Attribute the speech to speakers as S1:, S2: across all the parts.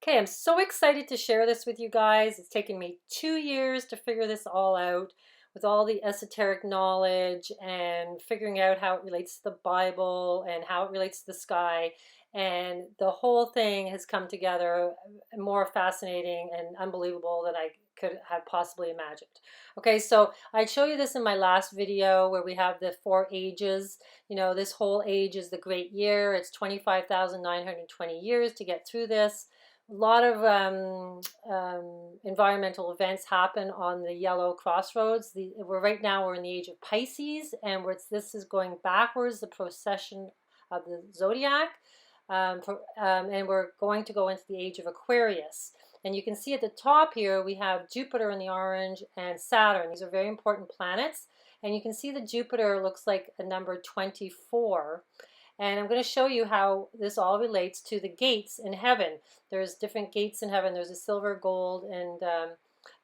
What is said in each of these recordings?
S1: Okay, I'm so excited to share this with you guys. It's taken me 2 years to figure this all out with all the esoteric knowledge and figuring out how it relates to the Bible and how it relates to the sky. And the whole thing has come together more fascinating and unbelievable than I could have possibly imagined. Okay, so I show you this in my last video where we have the 4 ages. You know, this whole age is the great year. It's 25,920 years to get through this. A lot of environmental events happen on the yellow crossroads. Right now we're in the age of Pisces, and this is going backwards, the procession of the Zodiac, and we're going to go into the age of Aquarius. And you can see at the top here we have Jupiter in the orange and Saturn. These are very important planets. And you can see that Jupiter looks like a number 24. And I'm going to show you how this all relates to the gates in heaven. There's different gates in heaven. There's a silver, gold, and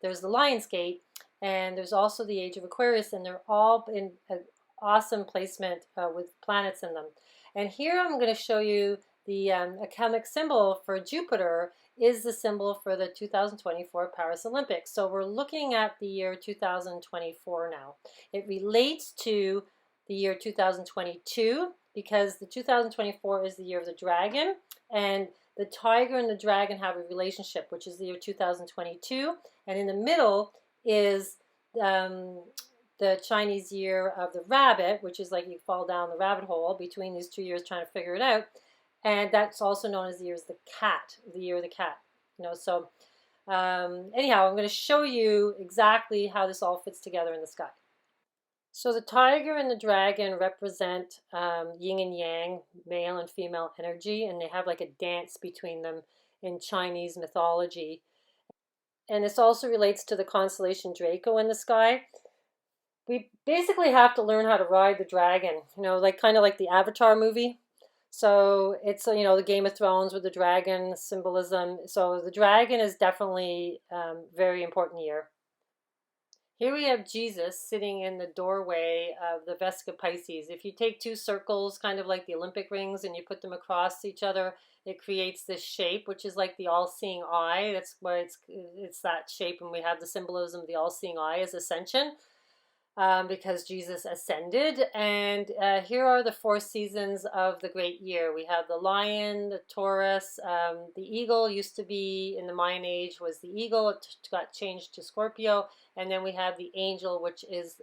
S1: there's the Lion's Gate. And there's also the Age of Aquarius, and they're all in an awesome placement with planets in them. And here I'm going to show you the alchemic symbol for Jupiter is the symbol for the 2024 Paris Olympics. So we're looking at the year 2024 now. It relates to the year 2022 because the 2024 is the year of the dragon, and the tiger and the dragon have a relationship, which is the year 2022, and in the middle is the Chinese year of the rabbit, which is like you fall down the rabbit hole between these 2 years trying to figure it out. And that's also known as the year of the cat, the year of the cat. You know, so anyhow, I'm going to show you exactly how this all fits together in the sky. So the tiger and the dragon represent yin and yang, male and female energy, and they have like a dance between them in Chinese mythology. And this also relates to the constellation Draco in the sky. We basically have to learn how to ride the dragon, you know, like kind of like the Avatar movie. So it's, you know, the Game of Thrones with the dragon symbolism. So the dragon is definitely very important year. Here we have Jesus sitting in the doorway of the Vesica Pisces. If you take two circles, kind of like the Olympic rings, and you put them across each other, it creates this shape, which is like the all-seeing eye. That's why it's that shape, and we have the symbolism of the all-seeing eye as ascension. Because Jesus ascended. And here are the 4 seasons of the great year. We have the lion, the Taurus, the eagle used to be, in the Mayan age, was the eagle. It got changed to Scorpio. And then we have the angel, which is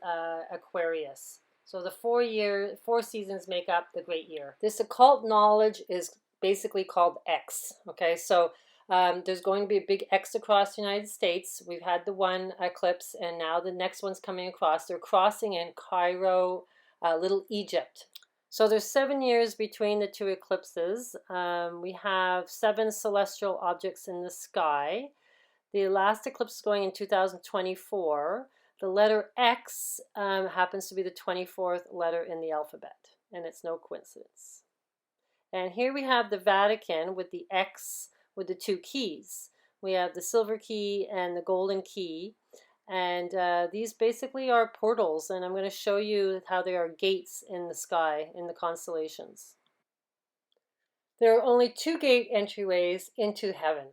S1: Aquarius. So the 4 seasons make up the great year. This occult knowledge is basically called X. Okay, so there's going to be a big X across the United States. We've had the one eclipse, and now the next one's coming across. They're crossing in Cairo, Little Egypt. So there's 7 years between the two eclipses. We have 7 celestial objects in the sky. The last eclipse is going in 2024. The letter X happens to be the 24th letter in the alphabet, and it's no coincidence. And here we have the Vatican with the X with the 2 keys. We have the silver key and the golden key, and these basically are portals, and I'm going to show you how they are gates in the sky, in the constellations. There are only 2 gate entryways into heaven.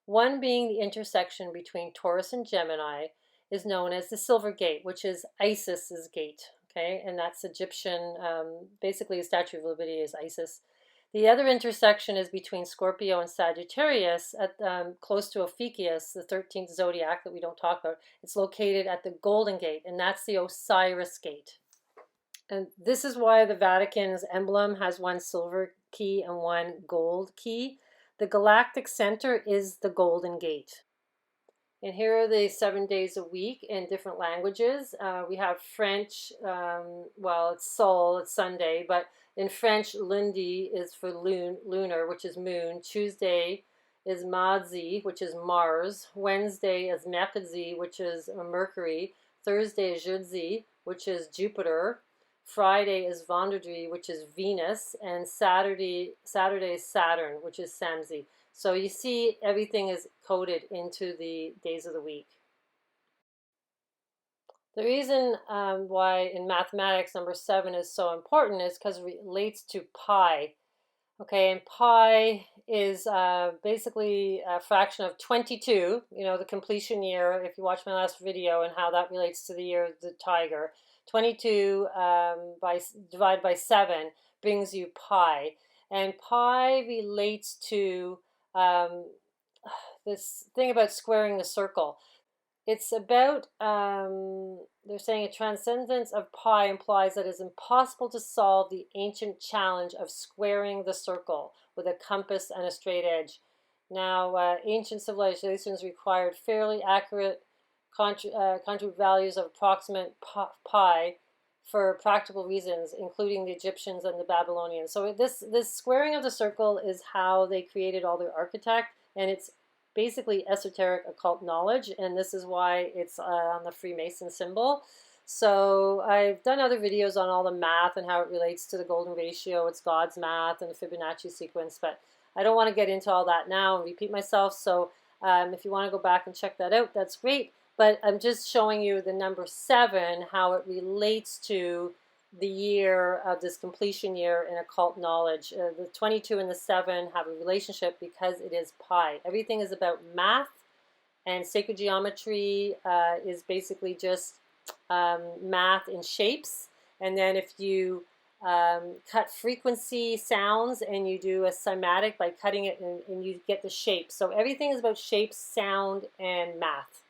S1: One being the intersection between Taurus and Gemini is known as the Silver Gate, which is Isis's gate, okay, and that's Egyptian, basically the Statue of Liberty is Isis. The other intersection is between Scorpio and Sagittarius, at close to Ophiuchus, the 13th zodiac that we don't talk about. It's located at the Golden Gate, and that's the Osiris Gate. And this is why the Vatican's emblem has 1 silver key and 1 gold key. The galactic center is the Golden Gate. And here are the 7 days a week in different languages. We have French, well, it's Sol, it's Sunday, but in French, lundi is for lunar, which is moon. Tuesday is mardi, which is Mars. Wednesday is mercredi, which is Mercury. Thursday is jeudi, which is Jupiter. Friday is vendredi, which is Venus. And Saturday is Saturn, which is Samedi. So you see everything is coded into the days of the week. The reason why in mathematics number 7 is so important is because it relates to pi. Okay, and pi is basically a fraction of 22, you know, the completion year, if you watch my last video and how that relates to the year of the tiger. 22 divided by 7 brings you pi. And pi relates to um, this thing about squaring the circle. It's about, they're saying a transcendence of pi implies that it is impossible to solve the ancient challenge of squaring the circle with a compass and a straight edge. Now, ancient civilizations required fairly accurate conjugate values of approximate pi for practical reasons, including the Egyptians and the Babylonians. So this squaring of the circle is how they created all their architect, and it's basically esoteric occult knowledge, and this is why it's on the Freemason symbol. So I've done other videos on all the math and how it relates to the golden ratio. It's God's math and the Fibonacci sequence, but I don't want to get into all that now and repeat myself. So if you want to go back and check that out, that's great. But I'm just showing you the number 7, how it relates to the year of this completion year in occult knowledge. The 22 and the 7 have a relationship because it is pi. Everything is about math, and sacred geometry is basically just math in shapes. And then if you cut frequency sounds and you do a cymatic by cutting it, and you get the shape. So everything is about shapes, sound, and math.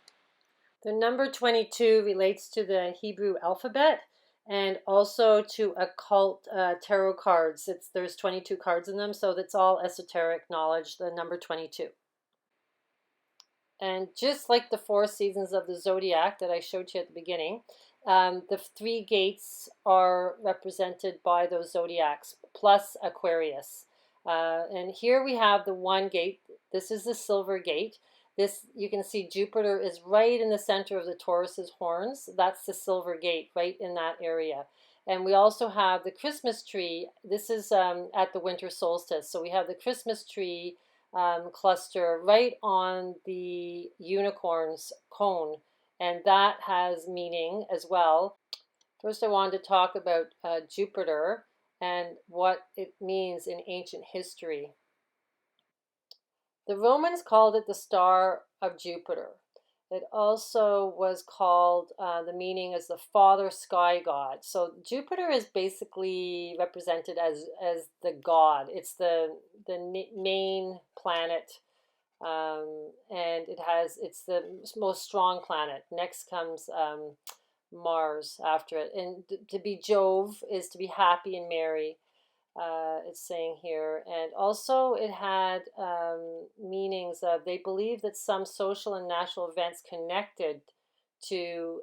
S1: The number 22 relates to the Hebrew alphabet and also to occult tarot cards. There's 22 cards in them, so that's all esoteric knowledge, the number 22. And just like the 4 seasons of the Zodiac that I showed you at the beginning, the 3 gates are represented by those zodiacs, plus Aquarius. And here we have the 1 gate. This is the silver gate. This, you can see Jupiter is right in the center of the Taurus's horns. That's the silver gate, right in that area. And we also have the Christmas tree. This is at the winter solstice. So we have the Christmas tree cluster right on the unicorn's cone. And that has meaning as well. First, I wanted to talk about Jupiter and what it means in ancient history. The Romans called it the star of Jupiter. It also was called, the meaning as the father sky god. So Jupiter is basically represented as the god. It's the main planet, and it's the most strong planet. Next comes Mars after it. And to be Jove is to be happy and merry. It's saying here, and also it had meanings of, they believe that some social and national events connected to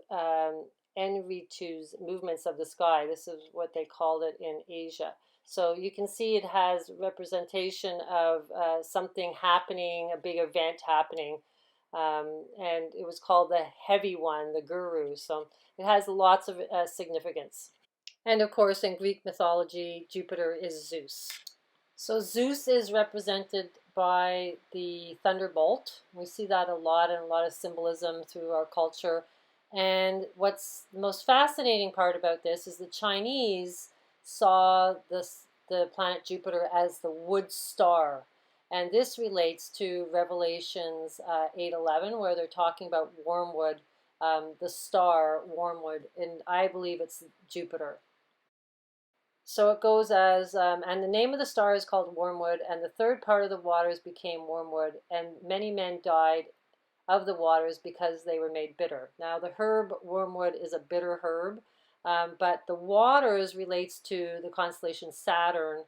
S1: Enritu's movements of the sky. This is what they called it in Asia. So you can see it has representation of something happening, a big event happening, and it was called the heavy one, the guru. So it has lots of significance. And of course, in Greek mythology, Jupiter is Zeus. So Zeus is represented by the thunderbolt. We see that a lot, and a lot of symbolism through our culture. And what's the most fascinating part about this is the Chinese saw the planet Jupiter as the wood star. And this relates to Revelations 8:11, where they're talking about wormwood, the star wormwood, and I believe it's Jupiter. So it goes as, and the name of the star is called Wormwood, and the third part of the waters became wormwood, and many men died of the waters because they were made bitter. Now the herb wormwood is a bitter herb, but the waters relates to the constellation Saturn,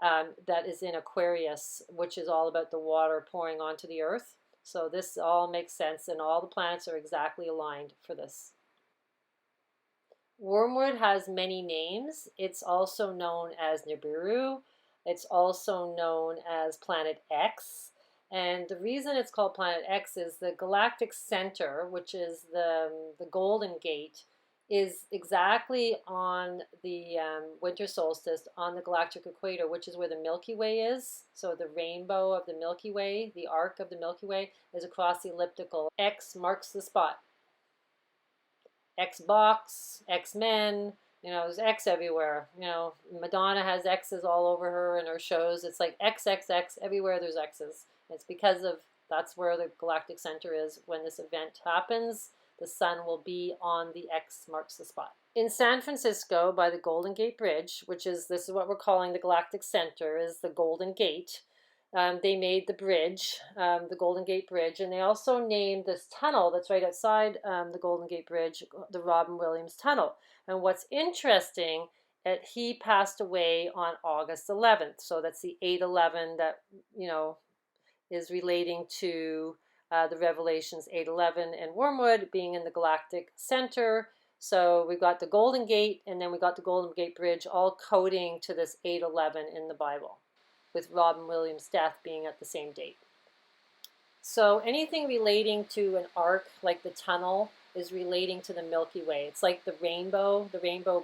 S1: that is in Aquarius, which is all about the water pouring onto the earth. So this all makes sense, and all the planets are exactly aligned for this. Wormwood has many names. It's also known as Nibiru. It's also known as Planet X. And the reason it's called Planet X is the galactic center, which is the Golden Gate, is exactly on the winter solstice on the galactic equator, which is where the Milky Way is. So the rainbow of the Milky Way, the arc of the Milky Way, is across the elliptical. X marks the spot. Xbox, X-Men, You know, there's X everywhere. You know, Madonna has X's all over her in her shows. It's like X, X, X, everywhere there's X's. It's because of that's where the galactic center is. When this event happens, the sun will be on the X marks the spot. In San Francisco, by the Golden Gate Bridge, which is, this is what we're calling the galactic center, is the Golden Gate. They made the bridge, the Golden Gate Bridge, and they also named this tunnel that's right outside the Golden Gate Bridge, the Robin Williams Tunnel. And what's interesting, that he passed away on August 11th. So that's the 8/11 that, you know, is relating to the Revelations 8/11 and Wormwood being in the galactic center. So we've got the Golden Gate, and then we got the Golden Gate Bridge, all coding to this 8/11 in the Bible, with Robin Williams' death being at the same date. So anything relating to an arc, like the tunnel, is relating to the Milky Way. It's like the Rainbow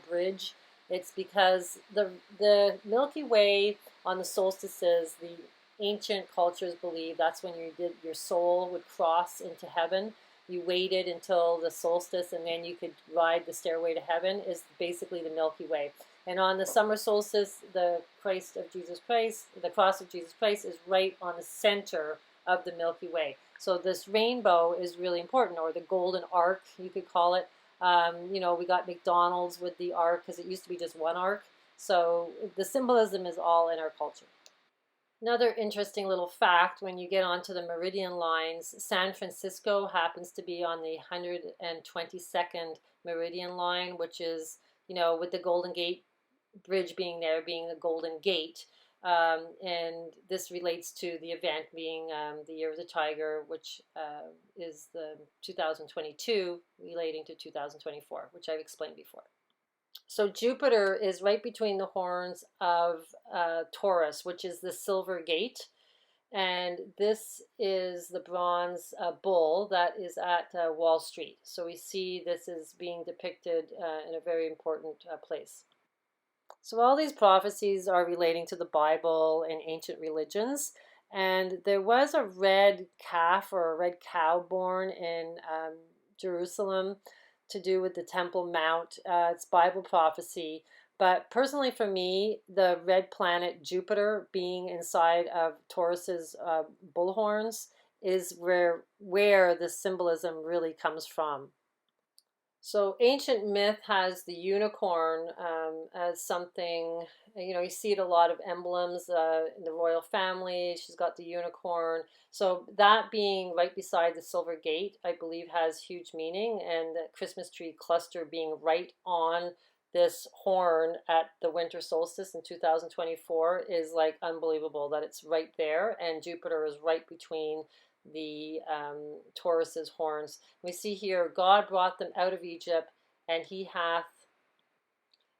S1: Bridge. It's because the Milky Way on the solstices, the ancient cultures believe that's when your soul would cross into heaven. You waited until the solstice, and then you could ride the stairway to heaven, is basically the Milky Way. And on the summer solstice, the cross of Jesus Christ is right on the center of the Milky Way. So this rainbow is really important, or the golden arc, you could call it. You know, we got McDonald's with the arc because it used to be just one arc. So the symbolism is all in our culture. Another interesting little fact, when you get onto the meridian lines, San Francisco happens to be on the 122nd meridian line, which is, you know, with the Golden Gate Bridge being there, being the Golden Gate. And this relates to the event being the Year of the Tiger, which is the 2022 relating to 2024, which I've explained before. So Jupiter is right between the horns of Taurus, which is the Silver Gate. And this is the bronze bull that is at Wall Street. So we see this is being depicted in a very important place. So all these prophecies are relating to the Bible and ancient religions. And there was a red calf or a red cow born in Jerusalem to do with the Temple Mount. It's Bible prophecy. But personally for me, the red planet Jupiter being inside of Taurus's bullhorns is where the symbolism really comes from. So ancient myth has the unicorn as something, you know, you see it a lot of emblems in the royal family. She's got the unicorn. So that being right beside the Silver Gate, I believe has huge meaning. And the Christmas tree cluster being right on this horn at the winter solstice in 2024 is like unbelievable that it's right there. And Jupiter is right between the Taurus's horns. We see here, God brought them out of Egypt, and he hath,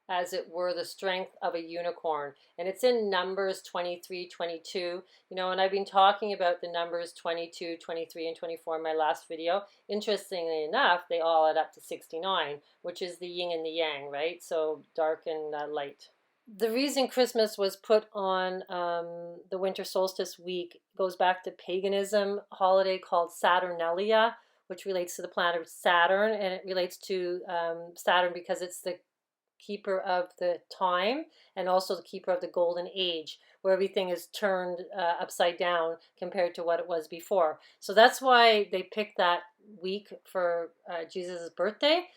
S1: as it were, the strength of a unicorn. And it's in Numbers 23:22. You know, and I've been talking about the numbers 22, 23, and 24 in my last video. Interestingly enough, they all add up to 69, which is the yin and the yang, right? So dark and light. The reason Christmas was put on the winter solstice week goes back to paganism, a holiday called Saturnalia, which relates to the planet Saturn, and it relates to Saturn because it's the keeper of the time and also the keeper of the golden age, where everything is turned upside down compared to what it was before. So that's why they picked that week for Jesus' birthday.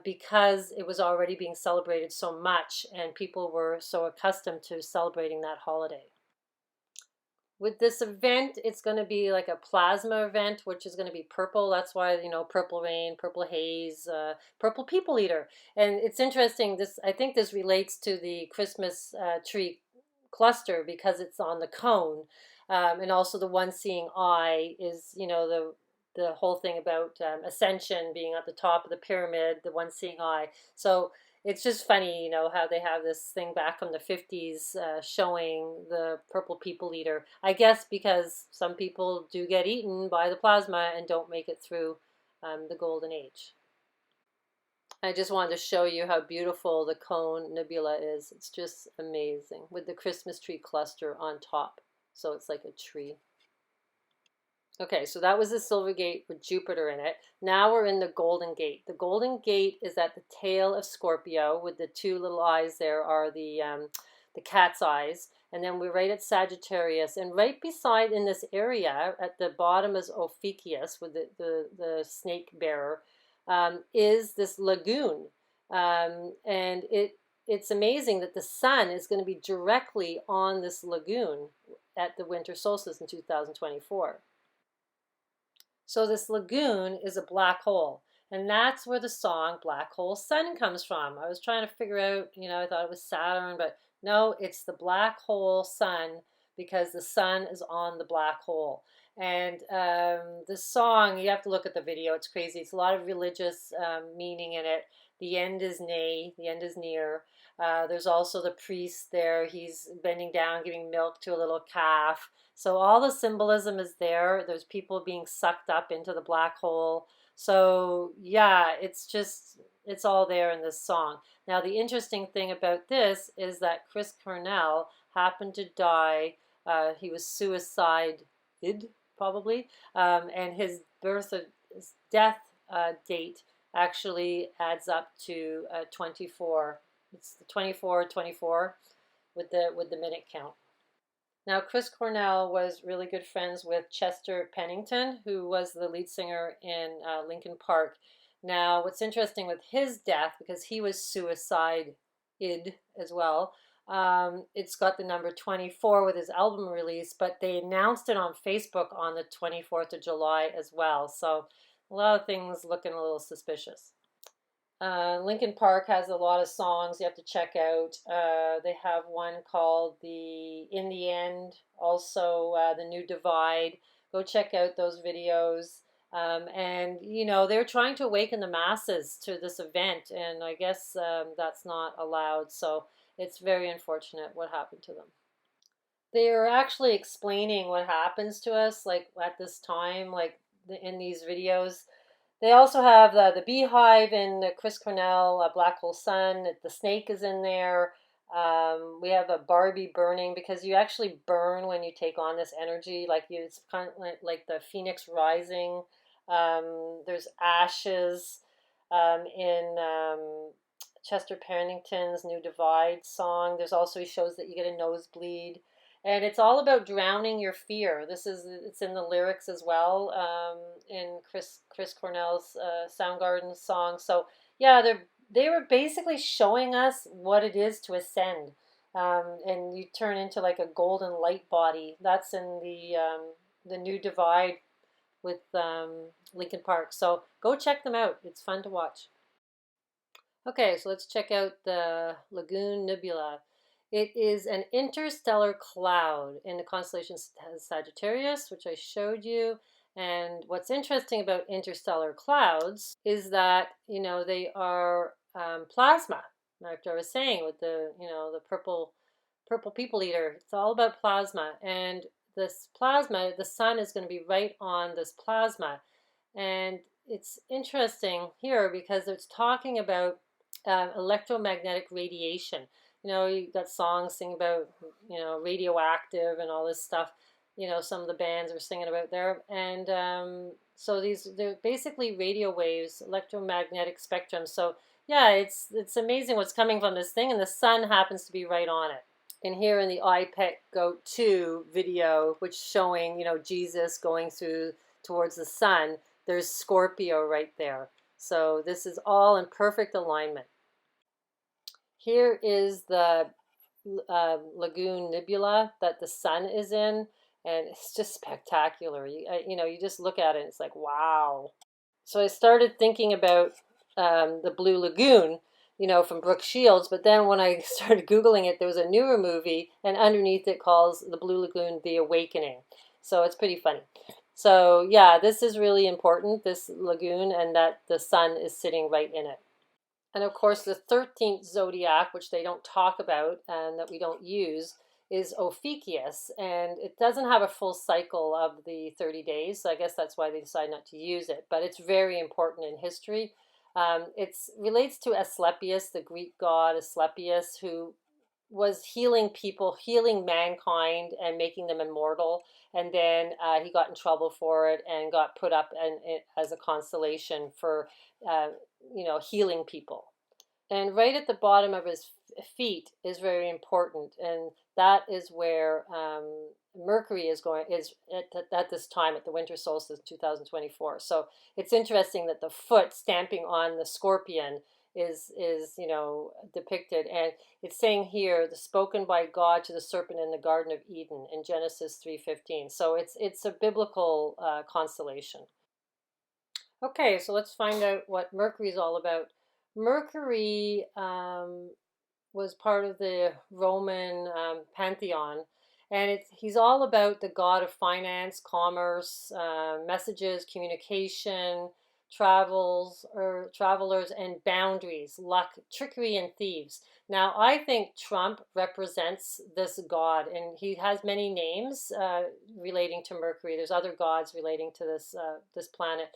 S1: Because it was already being celebrated so much and people were so accustomed to celebrating that holiday. With this event, it's going to be like a plasma event, which is going to be purple. That's why, you know, purple rain, purple haze, purple people eater. And it's interesting, I think this relates to the Christmas tree cluster because it's on the cone. And also the one seeing eye is, you know, the whole thing about ascension being at the top of the pyramid, the one seeing eye. So it's just funny, you know, how they have this thing back from the 50s showing the purple people eater. I guess because some people do get eaten by the plasma and don't make it through the golden age. I just wanted to show you how beautiful the cone nebula is. It's just amazing with the Christmas tree cluster on top. So it's like a tree. Okay, so that was the Silver Gate with Jupiter in it. Now we're in the Golden Gate. The Golden Gate is at the tail of Scorpio, with the two little eyes there are the cat's eyes. And then we're right at Sagittarius. And right beside in this area, at the bottom is Ophiuchus with the snake bearer, is this lagoon. And it's amazing that the sun is going to be directly on this lagoon at the winter solstice in 2024. So this lagoon is a black hole. And that's where the song Black Hole Sun comes from. I was trying to figure out, I thought it was Saturn, but no, it's the black hole sun because the sun is on the black hole. And the song, you have to look at the video, it's crazy. It's a lot of religious meaning in it. The end is nigh, the end is near. There's also the priest there. He's bending down, giving milk to a little calf. So all the symbolism is there. There's people being sucked up into the black hole. So yeah, it's all there in this song. Now the interesting thing about this is that Chris Cornell happened to die. He was suicided, probably, and his his death date actually adds up to 24. It's the 24 with the minute count. Now, Chris Cornell was really good friends with Chester Pennington, who was the lead singer in Linkin Park. Now, what's interesting with his death, because he was suicided as well, it's got the number 24 with his album release, but they announced it on Facebook on the 24th of July as well. So a lot of things looking a little suspicious. Linkin Park has a lot of songs you have to check out. They have one called In the End, also The New Divide. Go check out those videos. And, they're trying to awaken the masses to this event, and I guess that's not allowed. So it's very unfortunate what happened to them. They are actually explaining what happens to us, like at this time, like in these videos. They also have the beehive in the Chris Cornell Black Hole Sun. The snake is in there. We have a Barbie burning because you actually burn when you take on this energy. It's kind of like the phoenix rising. There's ashes in Chester Pennington's New Divide song. There's also, he shows that you get a nosebleed. And it's all about drowning your fear. It's in the lyrics as well, in Chris Cornell's Soundgarden song. So yeah, they were basically showing us what it is to ascend, and you turn into like a golden light body. That's in the New Divide with Linkin Park. So go check them out. It's fun to watch. Okay, so let's check out the Lagoon Nebula. It is an interstellar cloud in the constellation Sagittarius, which I showed you. And what's interesting about interstellar clouds is that, they are plasma, like I was saying with the purple people eater. It's all about plasma. And this plasma, the sun is going to be right on this plasma. And it's interesting here because it's talking about electromagnetic radiation. You got songs singing about, radioactive and all this stuff, some of the bands are singing about there. And so they're basically radio waves, electromagnetic spectrum. So yeah, it's amazing what's coming from this thing, and the sun happens to be right on it. And here in the iPet Goat 2 video, which showing, Jesus going towards the sun, there's Scorpio right there. So this is all in perfect alignment. Here is the Lagoon Nebula that the sun is in, and it's just spectacular. You just look at it and it's like, wow. So I started thinking about the Blue Lagoon, from Brooke Shields, but then when I started Googling it, there was a newer movie, and underneath it calls the Blue Lagoon The Awakening. So it's pretty funny. So yeah, this is really important, this lagoon, and that the sun is sitting right in it. And of course, the 13th zodiac, which they don't talk about and that we don't use, is Ophiuchus. And it doesn't have a full cycle of the 30 days. So I guess that's why they decided not to use it. But it's very important in history. It relates to Asclepius, the Greek god Asclepius, who was healing people, healing mankind, and making them immortal. And then he got in trouble for it and got put up as a constellation for, uh, healing people. And right at the bottom of his feet is very important, and that is where Mercury is going is at this time at the winter solstice 2024. So it's interesting that the foot stamping on the scorpion is depicted, and it's saying here the spoken by God to the serpent in the Garden of Eden in Genesis 3:15. So it's a biblical constellation. Okay, so let's find out what Mercury is all about. Mercury was part of the Roman pantheon, and he's all about the god of finance, commerce, messages, communication, travelers, and boundaries, luck, trickery, and thieves. Now, I think Trump represents this god, and he has many names relating to Mercury. There's other gods relating to this planet.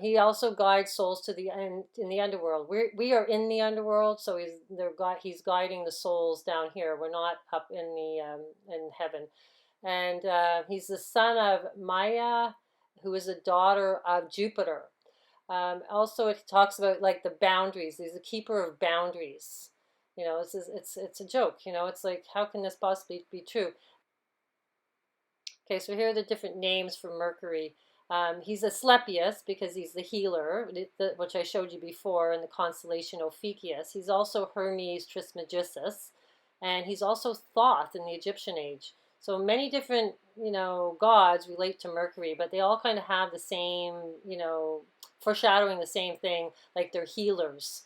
S1: He also guides souls to the end in the underworld. We are in the underworld, so he's guiding the souls down here. We're not up in the in heaven, and he's the son of Maya, who is a daughter of Jupiter. Also, it talks about like the boundaries. He's the keeper of boundaries. It's a joke. It's like, how can this possibly be true? Okay, so here are the different names for Mercury. He's Asclepius because he's the healer, which I showed you before in the constellation Ophiuchus. He's also Hermes Trismegistus, and he's also Thoth in the Egyptian age. So many different, gods relate to Mercury, but they all kind of have the same, foreshadowing the same thing, like they're healers,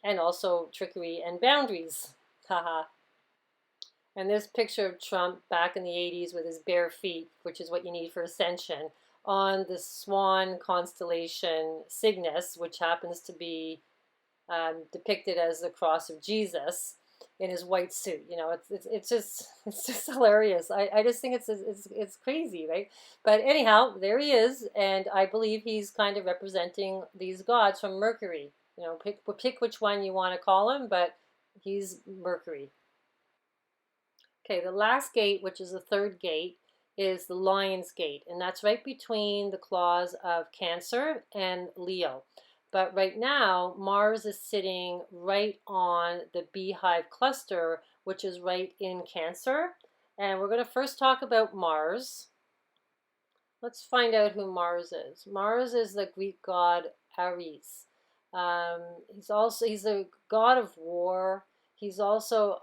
S1: and also trickery and boundaries. Haha. And this picture of Trump back in the 80s with his bare feet, which is what you need for ascension, on the swan constellation Cygnus, which happens to be depicted as the cross of Jesus in his white suit. It's just hilarious. I just think it's crazy, right? But anyhow, there he is, and I believe he's kind of representing these gods from Mercury. Pick which one you want to call him, but he's Mercury. Okay, the last gate, which is the third gate, is the Lion's Gate, and that's right between the claws of Cancer and Leo. But right now, Mars is sitting right on the Beehive cluster, which is right in Cancer. And we're going to first talk about Mars. Let's find out who Mars is. Mars is the Greek god Ares. He's a god of war. He's also,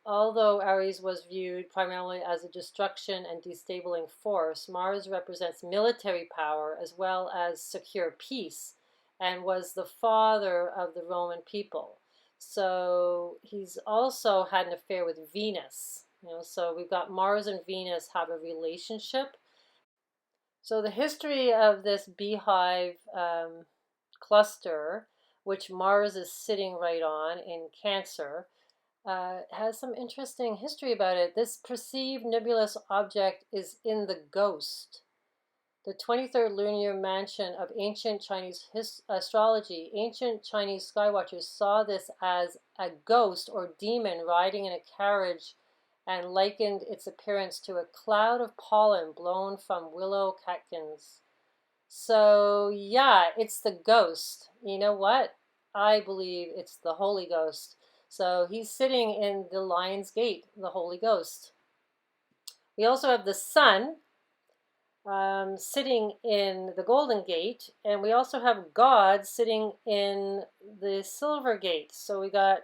S1: although Ares was viewed primarily as a destruction and destabilizing force, Mars represents military power as well as secure peace, and was the father of the Roman people. So he's also had an affair with Venus. So we've got Mars and Venus have a relationship. So the history of this beehive cluster, which Mars is sitting right on in Cancer, has some interesting history about it. This perceived nebulous object is in the Ghost, the 23rd lunar mansion of ancient Chinese astrology. Ancient Chinese skywatchers saw this as a ghost or demon riding in a carriage and likened its appearance to a cloud of pollen blown from willow catkins. So, yeah, it's the ghost. You know what? I believe it's the Holy Ghost. So he's sitting in the Lion's Gate, the Holy Ghost. We also have the Sun sitting in the Golden Gate, and we also have God sitting in the Silver Gate. So we got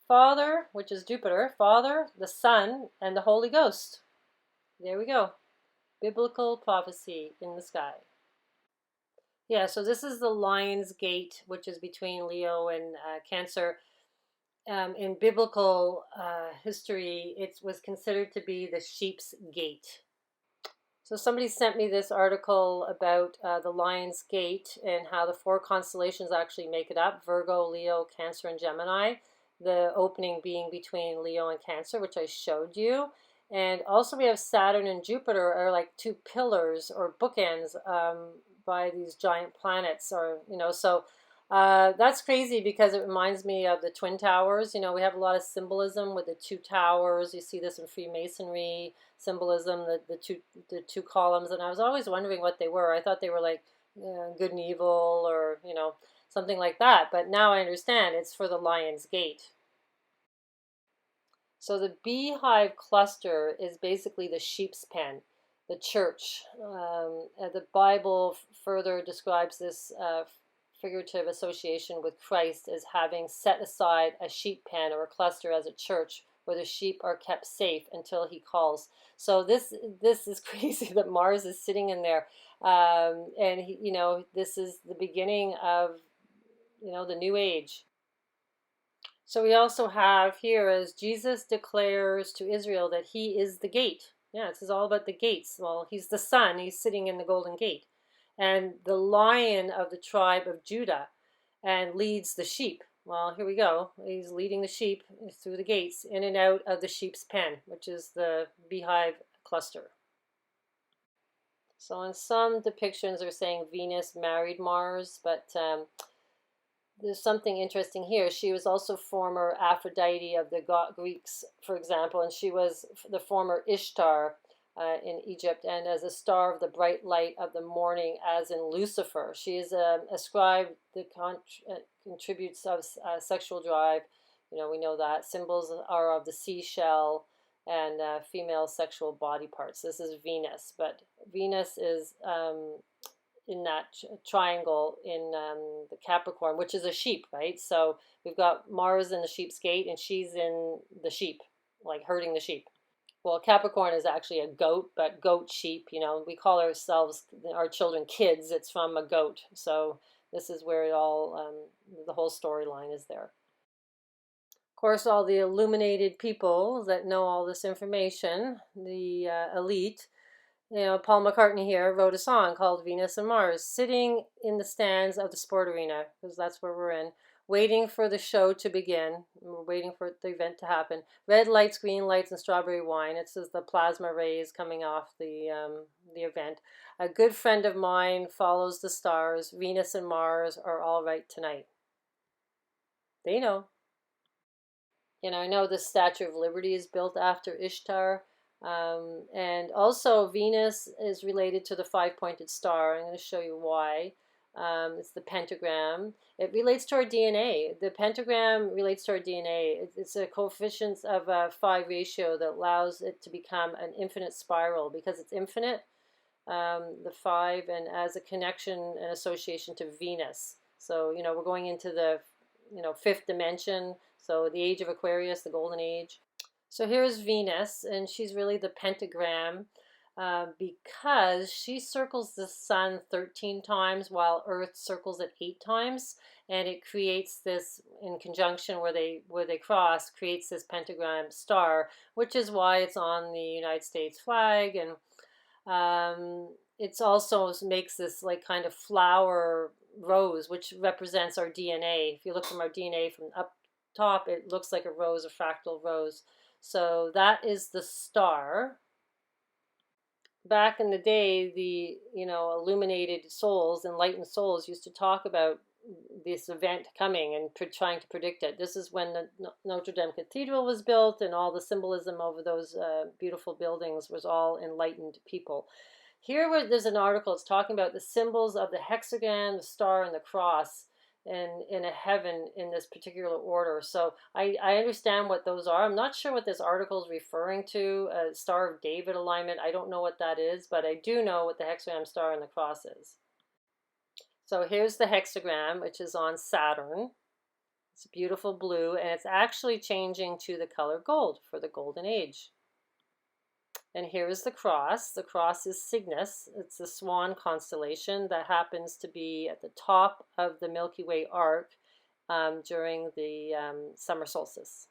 S1: Father, which is Jupiter, Father, the Sun, and the Holy Ghost. There we go. Biblical prophecy in the sky. Yeah, so this is the Lion's Gate, which is between Leo and Cancer. In biblical history, it was considered to be the sheep's gate. So somebody sent me this article about the Lion's Gate and how the four constellations actually make it up: Virgo, Leo, Cancer, and Gemini. The opening being between Leo and Cancer, which I showed you. And also we have Saturn and Jupiter are like two pillars or bookends by these giant planets. So That's crazy because it reminds me of the Twin Towers. You know, we have a lot of symbolism with the two towers. You see this in Freemasonry symbolism, the two columns, and I was always wondering what they were. I thought they were like good and evil, or something like that. But now I understand it's for the Lion's Gate. So the beehive cluster is basically the sheep's pen, the church. The Bible further describes this figurative association with Christ as having set aside a sheep pen or a cluster as a church where the sheep are kept safe until he calls. So this is crazy that Mars is sitting in there, and this is the beginning of the new age. So we also have here as Jesus declares to Israel that he is the gate. Yeah, this is all about the gates. Well, he's the sun, he's sitting in the golden gate. And the lion of the tribe of Judah and leads the sheep. Well, here we go. He's leading the sheep through the gates in and out of the sheep's pen, which is the beehive cluster. So in some depictions they're saying Venus married Mars, but there's something interesting here. She was also former Aphrodite of the Greeks, for example, and she was the former Ishtar in Egypt, and as a star of the bright light of the morning, as in Lucifer. She is a scribe that contributes of sexual drive. We know that. Symbols are of the seashell and female sexual body parts. This is Venus, but Venus is in that triangle in the Capricorn, which is a sheep, right? So we've got Mars in the sheep's gate, and she's in the sheep, like herding the sheep. Well, Capricorn is actually a goat, but goat sheep, we call ourselves, our children, kids. It's from a goat. So this is where it all, the whole storyline is there. Of course, all the illuminated people that know all this information, the elite, Paul McCartney here wrote a song called Venus and Mars, sitting in the stands of the sport arena, because that's where we're in, waiting for the show to begin. We're waiting for the event to happen. Red lights, green lights, and strawberry wine. It says the plasma rays coming off the event. A good friend of mine follows the stars. Venus and Mars are all right tonight. They know. I know the Statue of Liberty is built after Ishtar. And also Venus is related to the five-pointed star. I'm going to show you why. It's the pentagram. It relates to our DNA. The pentagram relates to our DNA. It's a coefficient of a 5 ratio that allows it to become an infinite spiral because it's infinite, the 5, and as a connection and association to Venus. So, we're going into the, 5th dimension. So the age of Aquarius, the golden age. So here's Venus, and she's really the pentagram because she circles the sun 13 times while Earth circles it 8 times, and it creates this, in conjunction where they cross, creates this pentagram star, which is why it's on the United States flag, and it's also makes this like kind of flower rose, which represents our DNA. If you look from our DNA from up top, it looks like a rose, a fractal rose. So that is the star. Back in the day, the illuminated souls, enlightened souls, used to talk about this event coming and trying to predict it. This is when the Notre Dame Cathedral was built, and all the symbolism over those beautiful buildings was all enlightened people. Here there's an article. It's talking about the symbols of the hexagon, the star, and the cross in a heaven in this particular order. So I understand what those are. I'm not sure what this article is referring to, a Star of David alignment. I don't know what that is, but I do know what the hexagram, star, and the cross is. So here's the hexagram, which is on Saturn. It's beautiful blue, and it's actually changing to the color gold for the golden age. And here is the cross. The cross is Cygnus. It's the swan constellation that happens to be at the top of the Milky Way arc during the summer solstice.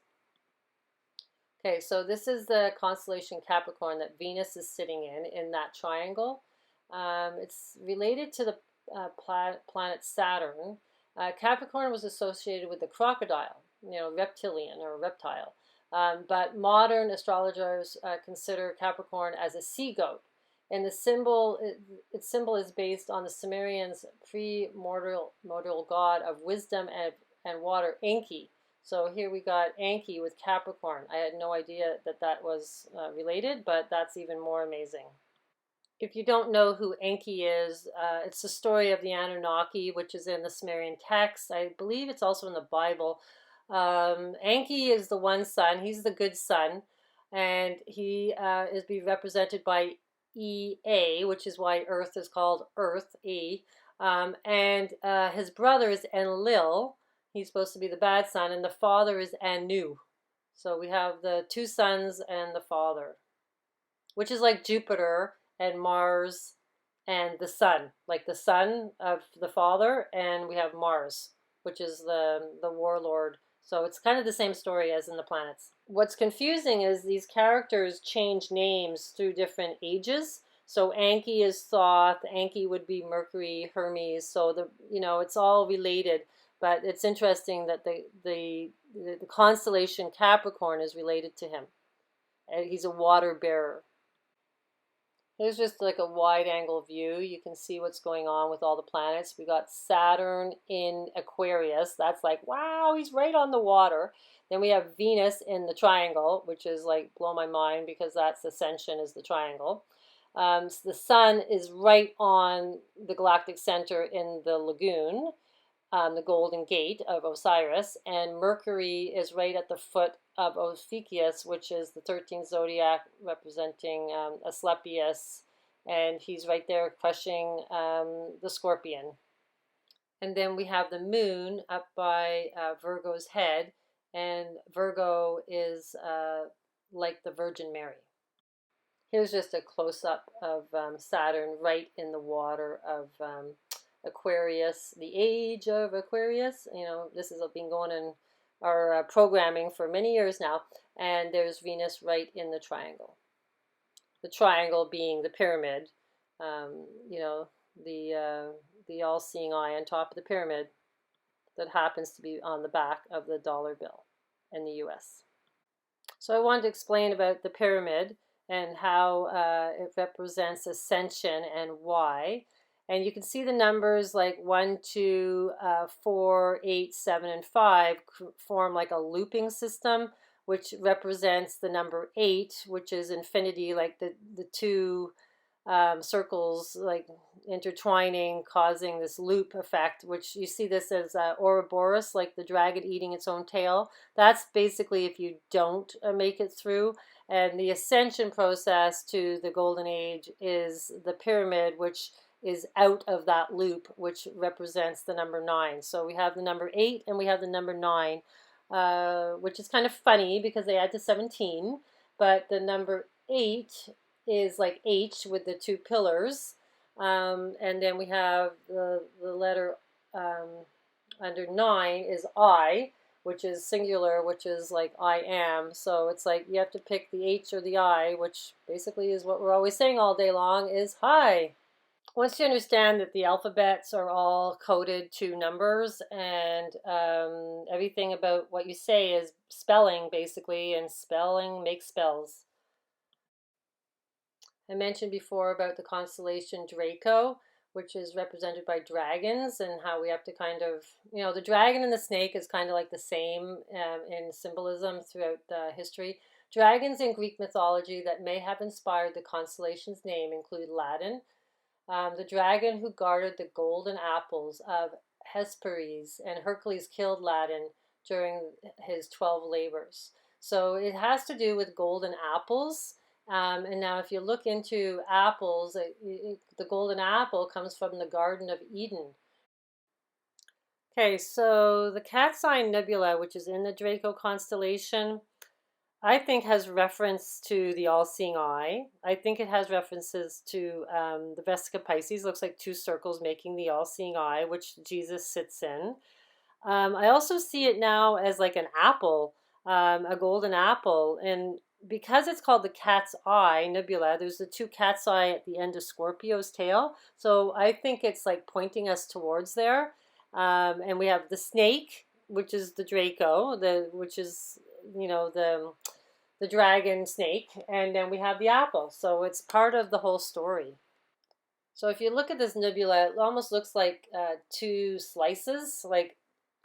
S1: Okay, so this is the constellation Capricorn that Venus is sitting in that triangle. It's related to the planet Saturn. Capricorn was associated with the crocodile, reptilian or reptile. But modern astrologers consider Capricorn as a sea goat. And the symbol, its symbol is based on the Sumerians' pre-mortal god of wisdom and water, Enki. So here we got Enki with Capricorn. I had no idea that that was related, but that's even more amazing. If you don't know who Enki is, it's the story of the Anunnaki, which is in the Sumerian text. I believe it's also in the Bible. Enki is the one son. He's the good son, and he is being represented by Ea, which is why Earth is called Earth, E. And his brother is Enlil. He's supposed to be the bad son, and the father is Anu. So we have the two sons and the father, which is like Jupiter and Mars and the sun, like the son of the father, and we have Mars, which is the warlord. So it's kind of the same story as in the planets. What's confusing is these characters change names through different ages. So Anki is Thoth, Anki would be Mercury, Hermes. So it's all related. But it's interesting that the constellation Capricorn is related to him. He's a water bearer. Here's just like a wide angle view. You can see what's going on with all the planets. We got Saturn in Aquarius. That's like, wow, he's right on the water. Then we have Venus in the triangle, which is like blow my mind because that's Ascension is the triangle. So the sun is right on the galactic center in the Lagoon, the Golden Gate of Osiris, and Mercury is right at the foot of Ophiuchus, which is the 13th zodiac representing Asclepius, and he's right there crushing the scorpion. And then we have the moon up by Virgo's head, and Virgo is like the Virgin Mary. Here's just a close-up of Saturn right in the water of Aquarius, the age of Aquarius. This has been going in our programming for many years now. And there's Venus right in the triangle. The triangle being the pyramid, the all-seeing eye on top of the pyramid that happens to be on the back of the dollar bill in the US. So I wanted to explain about the pyramid and how it represents ascension and why. And you can see the numbers like 1, 2, 4, 8, 7, and 5 form like a looping system, which represents the number 8, which is infinity, like the two circles like intertwining, causing this loop effect, which you see this as Ouroboros, like the dragon eating its own tail. That's basically if you don't make it through. And the ascension process to the golden age is the pyramid, which is out of that loop, which represents the number 9. So we have the number 8 and we have the number 9, which is kind of funny because they add to 17, but the number 8 is like H with the two pillars, and then we have the letter under 9 is I, which is singular, which is like I am. So it's like you have to pick the H or the I, which basically is what we're always saying all day long is hi. Once you understand that the alphabets are all coded to numbers and everything about what you say is spelling basically, and spelling makes spells. I mentioned before about the constellation Draco, which is represented by dragons, and how we have to kind of, the dragon and the snake is kind of like the same in symbolism throughout history. Dragons in Greek mythology that may have inspired the constellation's name include Ladin, the dragon who guarded the golden apples of Hesperes, and Hercules killed Ladin during his 12 labors. So it has to do with golden apples. And now if you look into apples, the golden apple comes from the Garden of Eden. Okay, so the Cat Sign Nebula, which is in the Draco constellation, I think has reference to the all-seeing eye. I think it has references to the Vesica Pisces. Looks like two circles making the all-seeing eye, which Jesus sits in. I also see it now as like an apple, a golden apple. And because it's called the Cat's Eye Nebula, there's the two cat's eye at the end of Scorpio's tail. So I think it's like pointing us towards there. And we have the snake, which is the Draco, which is, the the dragon snake, and then we have the apple. So it's part of the whole story. So if you look at this nebula, it almost looks like two slices, like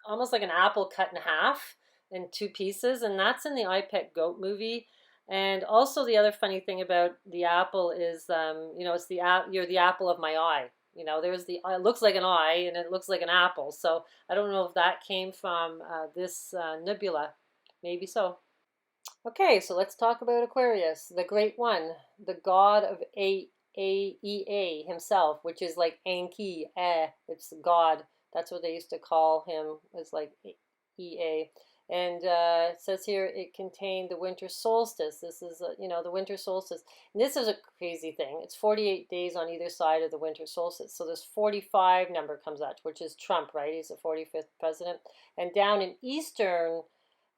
S1: almost like an apple cut in half in two pieces, and that's in the I Pet Goat movie. And also the other funny thing about the apple is, it's you're the apple of my eye. There's it looks like an eye and it looks like an apple. So I don't know if that came from this nebula. Maybe so. Okay, so let's talk about Aquarius, the great one, the god of Aea himself, which is like Enki, it's God. That's what they used to call him, was like Ea. And it says here it contained the winter solstice. This is, the winter solstice. And this is a crazy thing. It's 48 days on either side of the winter solstice. So this 45 number comes out, which is Trump, right? He's the 45th president. And down in Eastern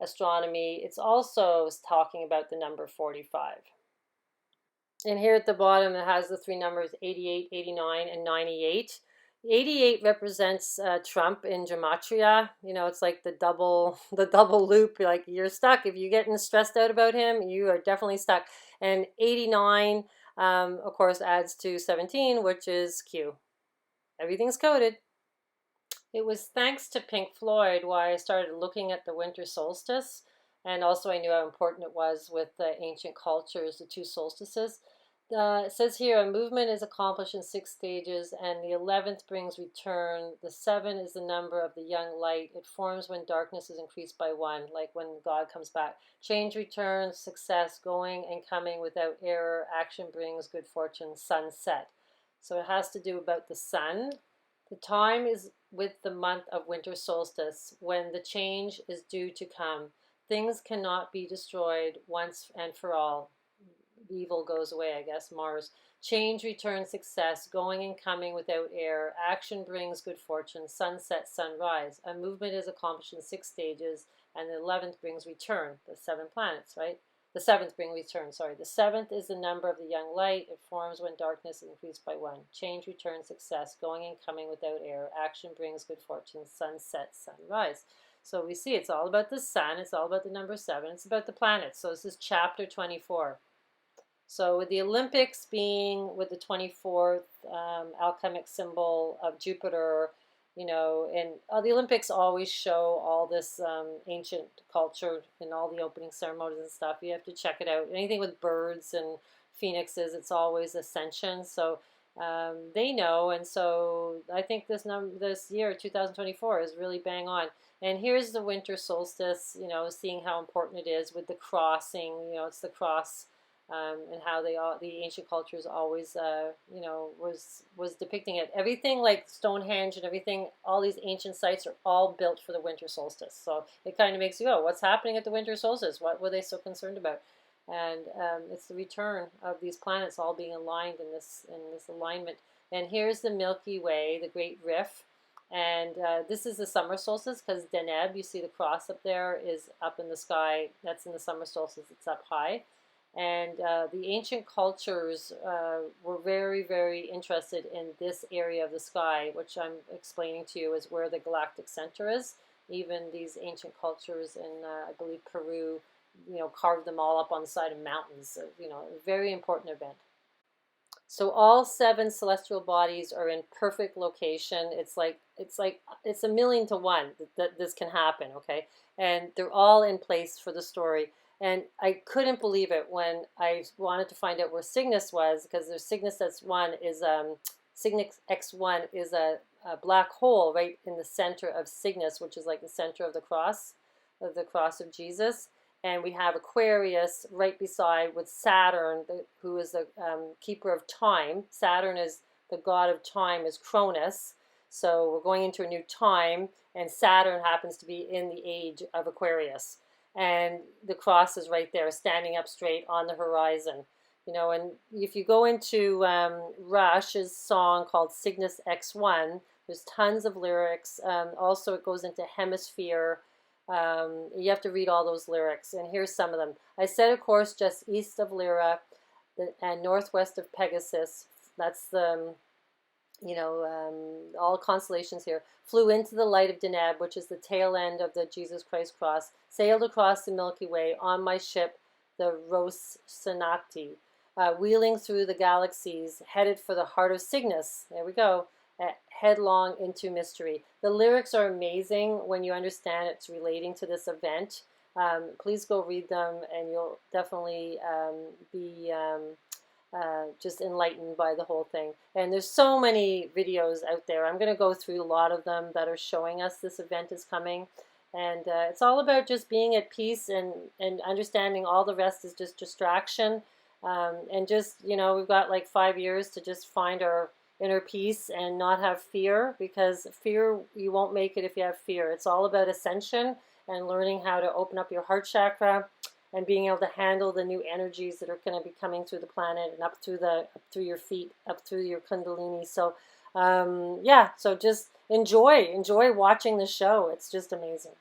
S1: astronomy, it's also talking about the number 45. And here at the bottom, it has the three numbers 88, 89, and 98. 88 represents Trump in gematria. It's like the double loop. Like you're stuck. If you're getting stressed out about him, you are definitely stuck. And 89, of course, adds to 17, which is Q. Everything's coded. It was thanks to Pink Floyd why I started looking at the winter solstice, and also I knew how important it was with the ancient cultures, the two solstices. It says here, a movement is accomplished in 6 stages, and the 11th brings return. The 7 is the number of the young light. It forms when darkness is increased by 1, like when God comes back. Change returns, success, going and coming without error. Action brings good fortune, sunset. So it has to do about the sun. The time is with the month of winter solstice, when the change is due to come. Things cannot be destroyed once and for all. Evil goes away, I guess, Mars. Change returns success, going and coming without error. Action brings good fortune, sunset, sunrise. A movement is accomplished in 6 stages, and the 11th brings return, the 7 planets, right? The 7th brings return, sorry. The 7th is the number of the young light. It forms when darkness is increased by 1. Change returns success, going and coming without error. Action brings good fortune, sunset, sunrise. So we see it's all about the sun. It's all about the number 7. It's about the planets. So this is chapter 24. So with the Olympics being with the 24th alchemic symbol of Jupiter, and the Olympics always show all this ancient culture in all the opening ceremonies and stuff. You have to check it out. Anything with birds and phoenixes, it's always ascension. So they know, and so I think this year, 2024, is really bang on. And here's the winter solstice. Seeing how important it is with the crossing. It's the cross. And how the ancient cultures always, was depicting it. Everything like Stonehenge and everything, all these ancient sites are all built for the winter solstice. So it kind of makes you go, what's happening at the winter solstice? What were they so concerned about? And it's the return of these planets all being aligned in this alignment. And here's the Milky Way, the Great Rift. And this is the summer solstice because Deneb, you see the cross up there, is up in the sky. That's in the summer solstice. It's up high. And the ancient cultures were very, very interested in this area of the sky, which I'm explaining to you is where the galactic center is. Even these ancient cultures in, I believe, Peru, carved them all up on the side of mountains. So, a very important event. So all 7 celestial bodies are in perfect location. It's a 1,000,000 to 1 that this can happen, okay? And they're all in place for the story. And I couldn't believe it when I wanted to find out where Cygnus was, because there's Cygnus X1 is Cygnus X1 is a black hole right in the center of Cygnus, which is like the center of the cross of Jesus. And we have Aquarius right beside with Saturn, who is the keeper of time. Saturn is the god of time, is Cronus. So we're going into a new time, and Saturn happens to be in the age of Aquarius. And the cross is right there, standing up straight on the horizon. And if you go into Rush's song called Cygnus X1, there's tons of lyrics. Also, it goes into hemisphere. You have to read all those lyrics, and here's some of them. I set a course just east of Lyra and northwest of Pegasus. That's the, all constellations here. Flew into the light of Deneb, which is the tail end of the Jesus Christ cross. Sailed across the Milky Way on my ship, the Rocinante, wheeling through the galaxies, headed for the heart of Cygnus. There we go. Headlong into mystery. The lyrics are amazing when you understand it's relating to this event. Please go read them, and you'll definitely be just enlightened by the whole thing. And there's so many videos out there. I'm going to go through a lot of them that are showing us this event is coming. And it's all about just being at peace and understanding all the rest is just distraction. And just, you know, we've got like 5 years to just find our inner peace and not have fear, because fear, you won't make it if you have fear. It's all about ascension and learning how to open up your heart chakra and being able to handle the new energies that are going to be coming through the planet and up through your feet, up through your kundalini. So yeah, so just enjoy watching the show. It's just amazing.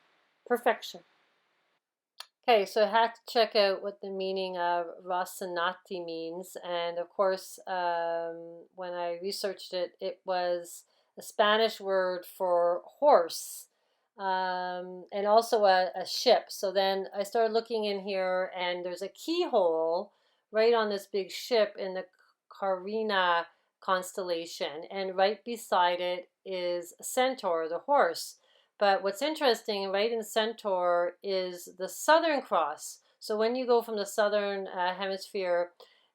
S1: Perfection. Okay, so I had to check out what the meaning of Rocinante means, and of course, when I researched it, it was a Spanish word for horse, and also a ship. So then I started looking in here, and there's a keyhole right on this big ship in the Carina constellation, and right beside it is a centaur, the horse. But what's interesting, right in Centaur, is the Southern Cross. So when you go from the Southern Hemisphere,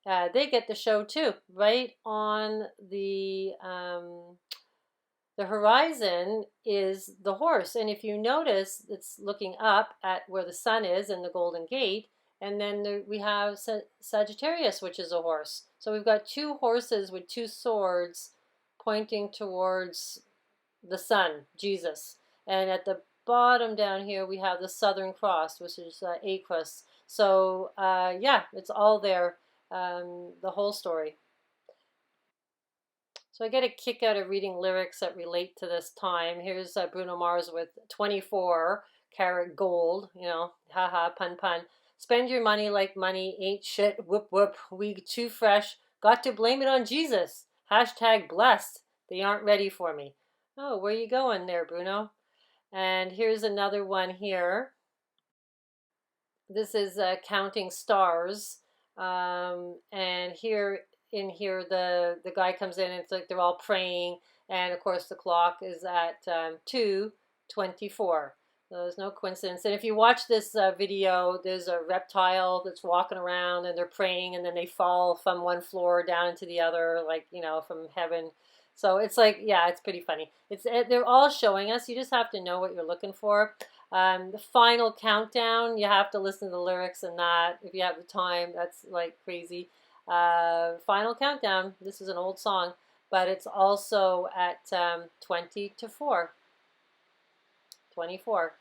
S1: they get the show too. Right on the horizon is the horse. And if you notice, it's looking up at where the sun is and the Golden Gate. And then we have Sagittarius, which is a horse. So we've got two horses with two swords pointing towards the sun, Jesus. And at the bottom down here, we have the Southern Cross, which is Acrus. So yeah, it's all there, the whole story. So I get a kick out of reading lyrics that relate to this time. Here's Bruno Mars with 24 karat gold, you know, haha, pun pun. Spend your money like money ain't shit, whoop whoop, we too fresh, got to blame it on Jesus. Hashtag blessed, they aren't ready for me. Oh, where you going there, Bruno? And here's another one here. This is counting stars. And here the guy comes in and it's like they're all praying. And of course the clock is at 2:24. So there's no coincidence. And if you watch this video, there's a reptile that's walking around and they're praying, and then they fall from one floor down into the other, like, you know, from heaven. So it's like, yeah, it's pretty funny. They're all showing us. You just have to know what you're looking for. The final countdown, you have to listen to the lyrics and that. If you have the time, that's like crazy. Final countdown. This is an old song, but it's also at 20 to 4. 24.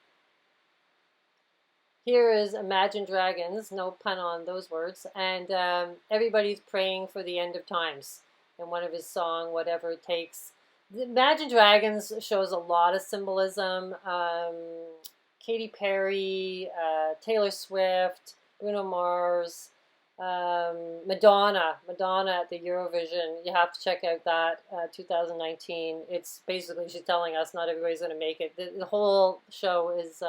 S1: Here is Imagine Dragons, no pun on those words, and everybody's praying for the end of times. In one of his song, Whatever It Takes. The Imagine Dragons shows a lot of symbolism. Katy Perry, Taylor Swift, Bruno Mars, Madonna at the Eurovision. You have to check out that 2019. It's basically, she's telling us not everybody's going to make it. The whole show is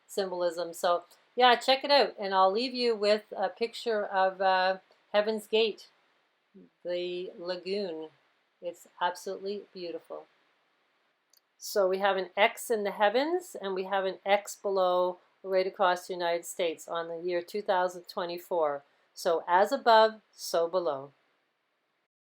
S1: symbolism. So yeah, check it out. And I'll leave you with a picture of Heaven's Gate, the Lagoon. It's absolutely beautiful. So we have an X in the heavens, and we have an X below right across the United States on the year 2024. So as above, so below.